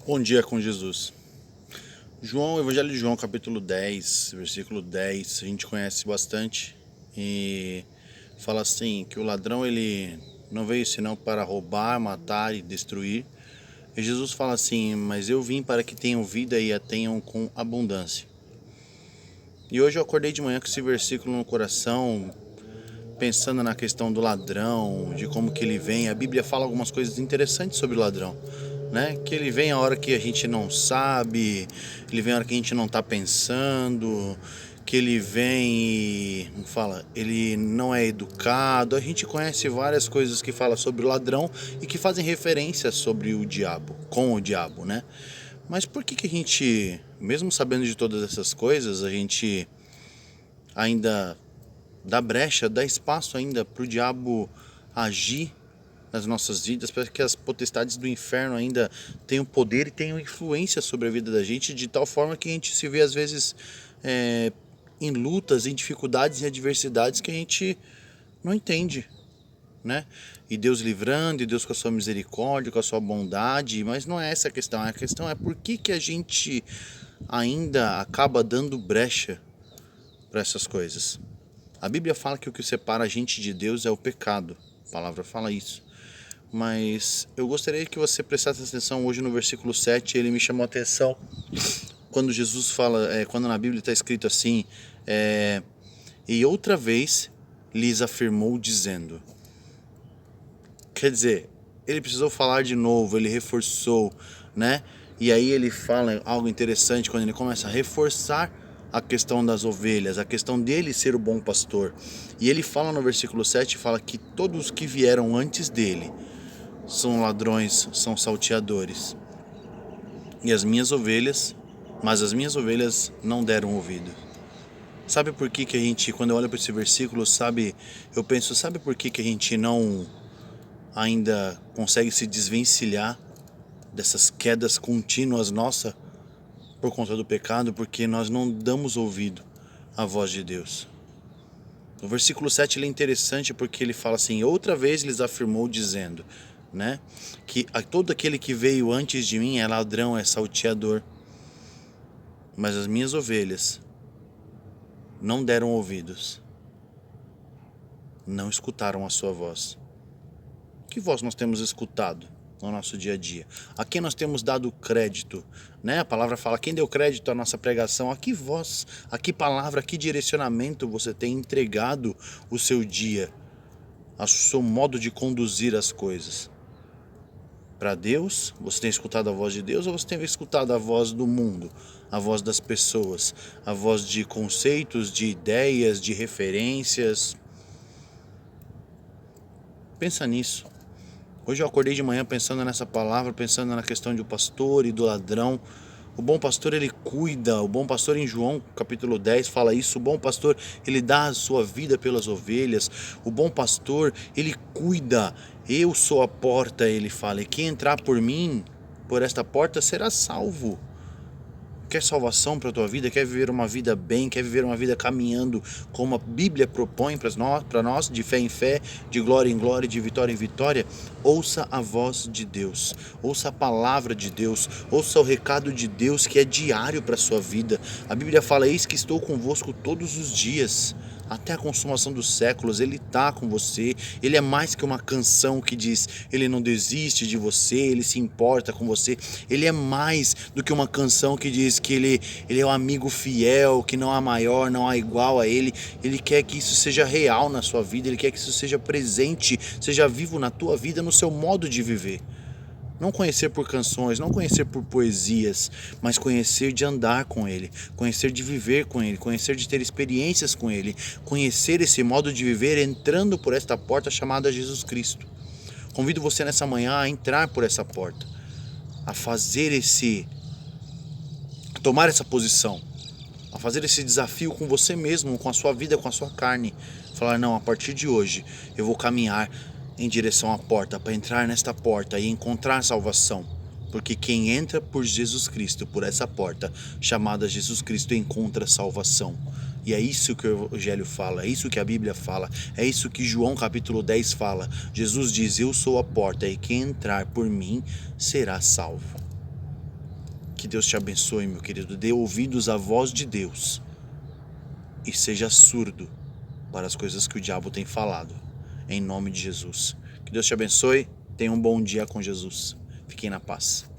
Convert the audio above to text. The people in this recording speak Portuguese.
Bom dia com Jesus. João, Evangelho de João, capítulo 10, versículo 10, a gente conhece bastante e fala assim, que o ladrão ele não veio senão para roubar, matar e destruir. E Jesus fala assim, mas eu vim para que tenham vida e a tenham com abundância. E hoje eu acordei de manhã com esse versículo no coração, pensando na questão do ladrão, de como que ele vem. A Bíblia fala algumas coisas interessantes sobre o ladrão, né? Que ele vem a hora que a gente não sabe, ele vem a hora que a gente não está pensando, que ele vem e, como fala, ele não é educado. A gente conhece várias coisas que falam sobre o ladrão e que fazem referência sobre o diabo, com o diabo, né? Mas por que a gente, mesmo sabendo de todas essas coisas, a gente ainda dá brecha, dá espaço ainda para o diabo agir nas nossas vidas, para que as potestades do inferno ainda tenham poder e tenham influência sobre a vida da gente, de tal forma que a gente se vê às vezes em lutas, em dificuldades, em adversidades que a gente não entende, né? E Deus livrando, e Deus com a sua misericórdia, com a sua bondade, mas não é essa a questão é por que a gente ainda acaba dando brecha para essas coisas. A Bíblia fala que o que separa a gente de Deus é o pecado, a palavra fala isso. Mas eu gostaria que você prestasse atenção hoje no versículo 7, ele me chamou a atenção quando Jesus fala, quando na Bíblia está escrito assim, e outra vez lhes afirmou dizendo. Quer dizer, ele precisou falar de novo, ele reforçou, né? E aí ele fala algo interessante quando ele começa a reforçar a questão das ovelhas, a questão dele ser o bom pastor. E ele fala no versículo 7, fala que todos que vieram antes dele são ladrões, são salteadores. E mas as minhas ovelhas não deram ouvido. Sabe por que a gente, quando eu olho para esse versículo, eu penso, sabe por que a gente não ainda consegue se desvencilhar dessas quedas contínuas nossa por conta do pecado? Porque nós não damos ouvido à voz de Deus. O versículo 7 ele é interessante porque ele fala assim, outra vez lhes afirmou dizendo, né, que todo aquele que veio antes de mim é ladrão, é salteador, mas as minhas ovelhas não deram ouvidos, não escutaram a sua voz. Que voz nós temos escutado no nosso dia a dia? A quem nós temos dado crédito, né? A palavra fala, quem deu crédito à nossa pregação? A que voz, a que palavra, a que direcionamento você tem entregado o seu dia, o seu modo de conduzir as coisas? Para Deus, você tem escutado a voz de Deus ou você tem escutado a voz do mundo, a voz das pessoas, a voz de conceitos, de ideias, de referências? Pensa nisso. Hoje eu acordei de manhã pensando nessa palavra, pensando na questão do pastor e do ladrão. O bom pastor ele cuida, o bom pastor em João capítulo 10 fala isso, o bom pastor ele dá a sua vida pelas ovelhas, o bom pastor ele cuida, eu sou a porta, ele fala, e quem entrar por mim, por esta porta será salvo. Quer salvação para a tua vida? Quer viver uma vida bem? Quer viver uma vida caminhando como a Bíblia propõe para nós, de fé em fé, de glória em glória, de vitória em vitória? Ouça a voz de Deus, ouça a palavra de Deus, ouça o recado de Deus que é diário para a sua vida. A Bíblia fala, eis que estou convosco todos os dias, até a consumação dos séculos. Ele está com você, ele é mais que uma canção que diz, ele não desiste de você, ele se importa com você. Ele é mais do que uma canção que diz que ele é um amigo fiel, que não há maior, não há igual a ele. Ele quer que isso seja real na sua vida, ele quer que isso seja presente, seja vivo na tua vida, no seu modo de viver. Não conhecer por canções, não conhecer por poesias, mas conhecer de andar com Ele, conhecer de viver com Ele, conhecer de ter experiências com Ele, conhecer esse modo de viver entrando por esta porta chamada Jesus Cristo. Convido você nessa manhã a entrar por essa porta, a tomar essa posição, a fazer esse desafio com você mesmo, com a sua vida, com a sua carne. Falar, não, a partir de hoje eu vou caminhar em direção à porta, para entrar nesta porta e encontrar salvação. Porque quem entra por Jesus Cristo, por essa porta chamada Jesus Cristo, encontra salvação. E é isso que o Evangelho fala, é isso que a Bíblia fala, é isso que João capítulo 10 fala. Jesus diz, eu sou a porta e quem entrar por mim será salvo. Que Deus te abençoe, meu querido. Dê ouvidos à voz de Deus e seja surdo para as coisas que o diabo tem falado. Em nome de Jesus. Que Deus te abençoe. Tenha um bom dia com Jesus. Fiquem na paz.